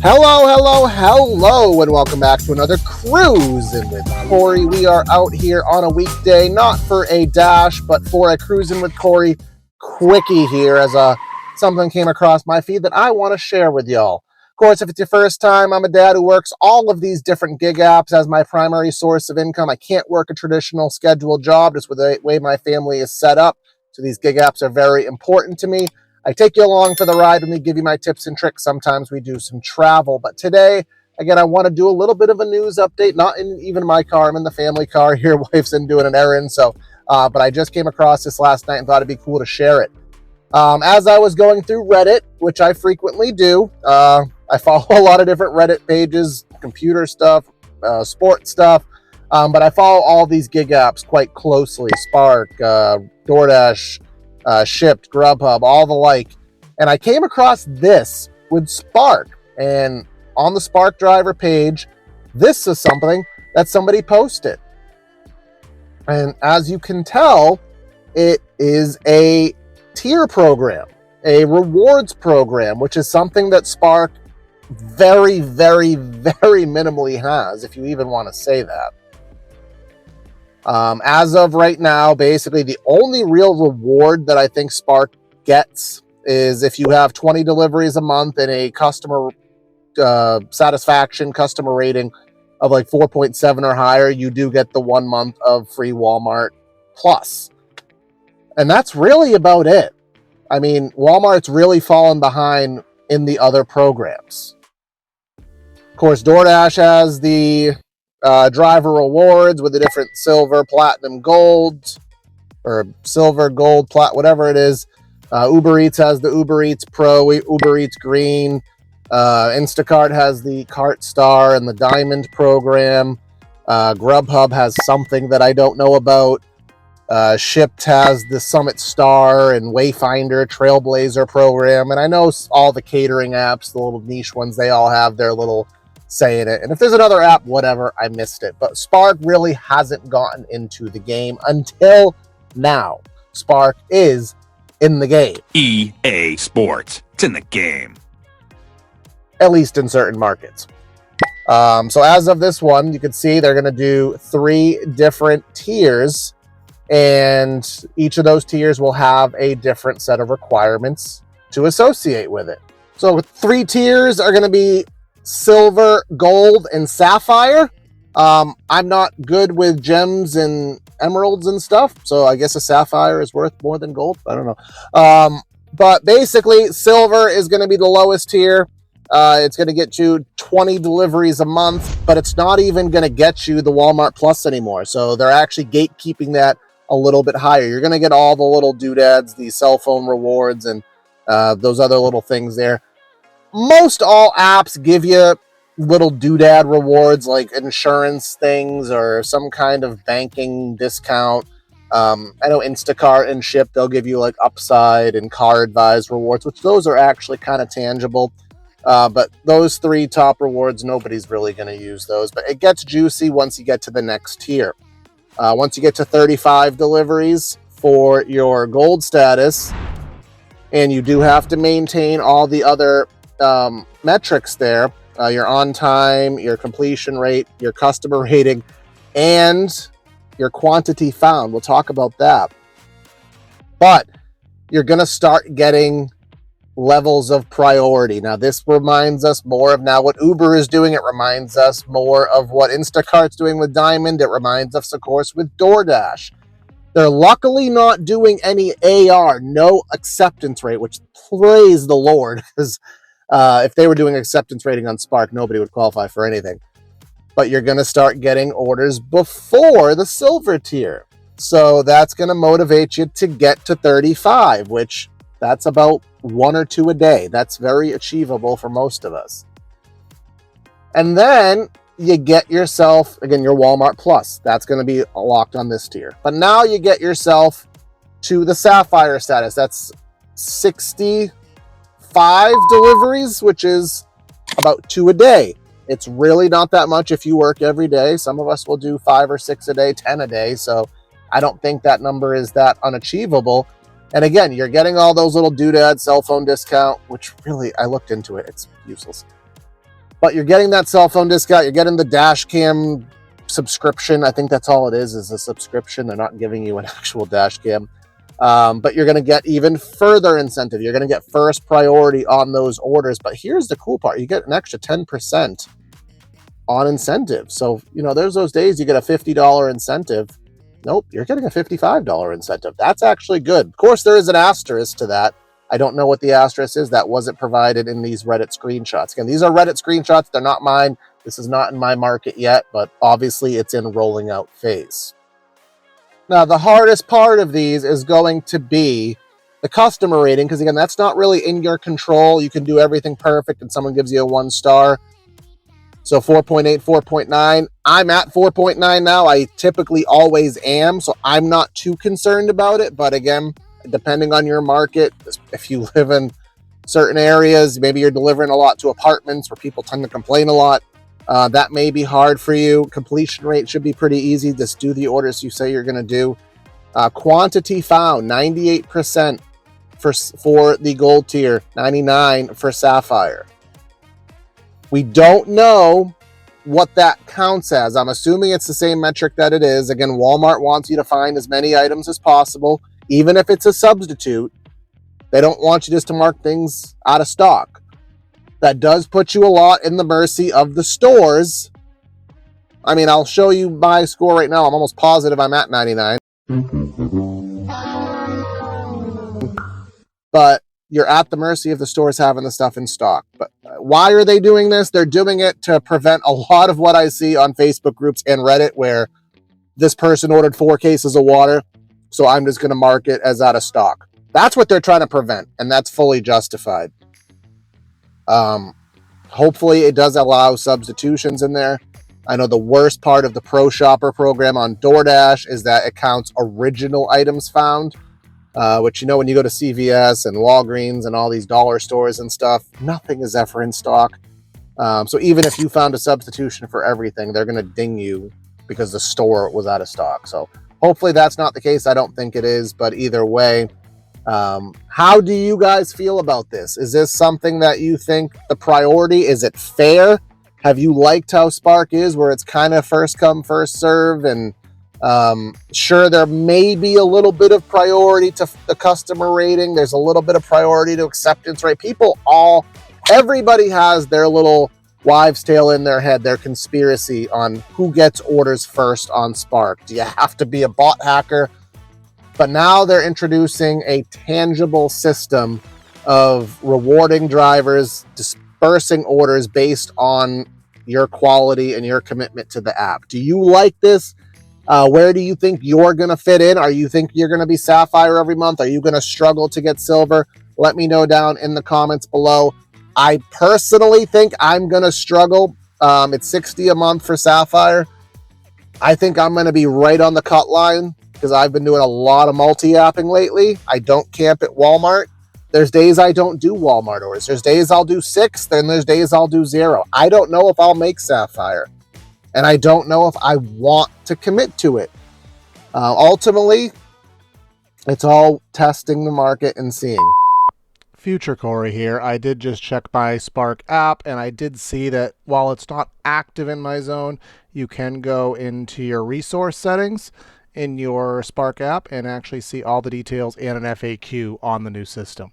Hello, and welcome back to another Cruisin' with Corey. We are out here on a weekday, not for a dash, but for a Cruisin' with Corey quickie here as something came across my feed that I want to share with y'all. Of course, if it's your first time, I'm a dad who works all of these different gig apps as my primary source of income. I can't work a traditional scheduled job just with the way my family is set up, so these gig apps are very important to me. I take you along for the ride when we give you my tips and tricks. Sometimes we do some travel, but today, again, I want to do a little bit of a news update, not in even my car. I'm in the family car here. Wife's in doing an errand, but I just came across this last night and thought it'd be cool to share it. As I was going through Reddit, which I frequently do, I follow a lot of different Reddit pages, computer stuff, sports stuff, but I follow all these gig apps quite closely. Spark, DoorDash, Shipped, Grubhub, all the like. And I came across this with Spark. And on the Spark driver page, this is something that somebody posted. And as you can tell, it is a tier program, a rewards program, which is something that Spark very, very, very minimally has, if you even want to say that. As of right now, basically the only real reward that I think Spark gets is if you have 20 deliveries a month and a customer satisfaction, customer rating of like 4.7 or higher, you do get the 1 month of free Walmart Plus. And that's really about it. I mean, Walmart's really fallen behind in the other programs. Of course, DoorDash has the driver rewards with the different silver, platinum, gold, or silver, gold, plat, whatever it is. Uber Eats has the Uber Eats Pro, Uber Eats Green. Instacart has the Cart Star and the Diamond program. Grubhub has something that I don't know about. Shipped has the Summit Star and Wayfinder Trailblazer program. And I know all the catering apps, the little niche ones, they all have their little say in it. And if there's another app, whatever, I missed it. But Spark really hasn't gotten into the game until now. Spark is in the game. EA Sports. It's in the game. At least in certain markets. So as of this one, you can see they're going to do 3 different tiers. And each of those tiers will have a different set of requirements to associate with it. So 3 tiers are going to be silver, gold, and sapphire. I'm not good with gems and emeralds and stuff, so I guess a sapphire is worth more than gold. I don't know. But basically, silver is going to be the lowest tier. It's going to get you 20 deliveries a month, but it's not even going to get you the Walmart Plus anymore. So they're actually gatekeeping that a little bit higher. You're going to get all the little doodads, the cell phone rewards, and those other little things there. Most all apps give you little doodad rewards like insurance things or some kind of banking discount. I know Instacart and Ship, they'll give you like upside and car advised rewards, which those are actually kind of tangible. But those 3 top rewards, nobody's really going to use those. But it gets juicy once you get to the next tier. Once you get to 35 deliveries for your gold status, and you do have to maintain all the other metrics there, your on time, your completion rate, your customer rating, and your quantity found. We'll talk about that. But you're going to start getting levels of priority. Now, this reminds us more of now what Uber is doing. It reminds us more of what Instacart's doing with Diamond. It reminds us, of course, with DoorDash. They're luckily not doing any AR, no acceptance rate, which praise the Lord, because if they were doing acceptance rating on Spark, nobody would qualify for anything. But you're going to start getting orders before the silver tier. So that's going to motivate you to get to 35, which that's about 1 or 2 a day. That's very achievable for most of us. And then you get yourself, again, your Walmart Plus. That's going to be locked on this tier. But now you get yourself to the sapphire status. That's 65 deliveries, which is about 2 a day. It's really not that much if you work every day. Some of us will do 5 or 6 a day, 10 a day. So I don't think that number is that unachievable. And again, you're getting all those little doodad cell phone discount, which really, I looked into it. It's useless. But you're getting that cell phone discount. You're getting the dash cam subscription. I think that's all it is a subscription. They're not giving you an actual dash cam. But you're going to get even further incentive. You're going to get first priority on those orders. But here's the cool part. You get an extra 10% on incentive. So, you know, there's those days you get a $50 incentive. Nope, you're getting a $55 incentive. That's actually good. Of course, there is an asterisk to that. I don't know what the asterisk is. That wasn't provided in these Reddit screenshots. Again, these are Reddit screenshots. They're not mine. This is not in my market yet, but obviously it's in rolling out phase. Now, the hardest part of these is going to be the customer rating, because again, that's not really in your control. You can do everything perfect and someone gives you a 1 star. So 4.8, 4.9. I'm at 4.9 now. I typically always am, so I'm not too concerned about it. But again, depending on your market, if you live in certain areas, maybe you're delivering a lot to apartments where people tend to complain a lot. That may be hard for you. Completion rate should be pretty easy. Just do the orders you say you're going to do. Quantity found, 98% for the gold tier, 99% for sapphire. We don't know what that counts as. I'm assuming it's the same metric that it is. Again, Walmart wants you to find as many items as possible. Even if it's a substitute, they don't want you just to mark things out of stock. That does put you a lot in the mercy of the stores. I mean, I'll show you my score right now. I'm almost positive I'm at 99. But you're at the mercy of the stores having the stuff in stock. But why are they doing this? They're doing it to prevent a lot of what I see on Facebook groups and Reddit, where this person ordered 4 cases of water, so I'm just going to mark it as out of stock. That's what they're trying to prevent, and that's fully justified. Hopefully it does allow substitutions in there. I know the worst part of the Pro Shopper program on DoorDash is that it counts original items found, which, you know, when you go to CVS and Walgreens and all these dollar stores and stuff, nothing is ever in stock. So even if you found a substitution for everything, they're going to ding you because the store was out of stock. So hopefully that's not the case. I don't think it is, but either way, how do you guys feel about this? Is this something that you think the priority? Is it fair? Have you liked how Spark is, where it's kind of first come, first serve? And sure, there may be a little bit of priority to the customer rating. There's a little bit of priority to acceptance rate. Everybody has their little wives' tale in their head, their conspiracy on who gets orders first on Spark. Do you have to be a bot hacker? But now they're introducing a tangible system of rewarding drivers, dispersing orders based on your quality and your commitment to the app. Do you like this? Where do you think you're going to fit in? Are you think you're going to be Sapphire every month? Are you going to struggle to get Silver? Let me know down in the comments below. I personally think I'm going to struggle. It's $60 a month for Sapphire. I think I'm going to be right on the cut line because I've been doing a lot of multi-apping lately. I don't camp at Walmart. There's days I don't do Walmart orders. There's days I'll do 6, then there's days I'll do 0. I don't know if I'll make Sapphire. And I don't know if I want to commit to it. Ultimately, it's all testing the market and seeing. Future Corey here. I did just check my Spark app, and I did see that while it's not active in my zone, you can go into your resource settings in your Spark app and actually see all the details and an FAQ on the new system.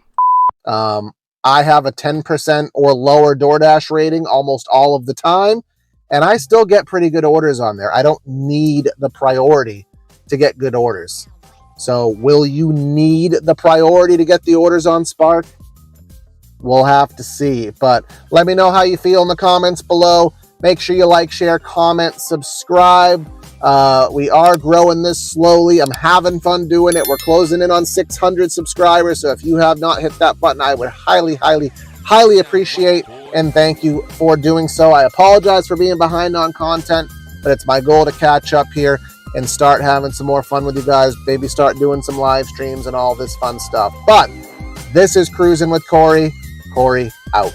I have a 10% or lower DoorDash rating almost all of the time, and I still get pretty good orders on there. I don't need the priority to get good orders. So will you need the priority to get the orders on Spark? We'll have to see. But let me know how you feel in the comments below. Make sure you like, share, comment, subscribe. We are growing this slowly. I'm having fun doing it. We're closing in on 600 subscribers. So if you have not hit that button, I would highly appreciate and thank you for doing so. I apologize for being behind on content, but it's my goal to catch up here and start having some more fun with you guys. Maybe start doing some live streams and all this fun stuff. But this is Cruisin' with Corey. Corey out.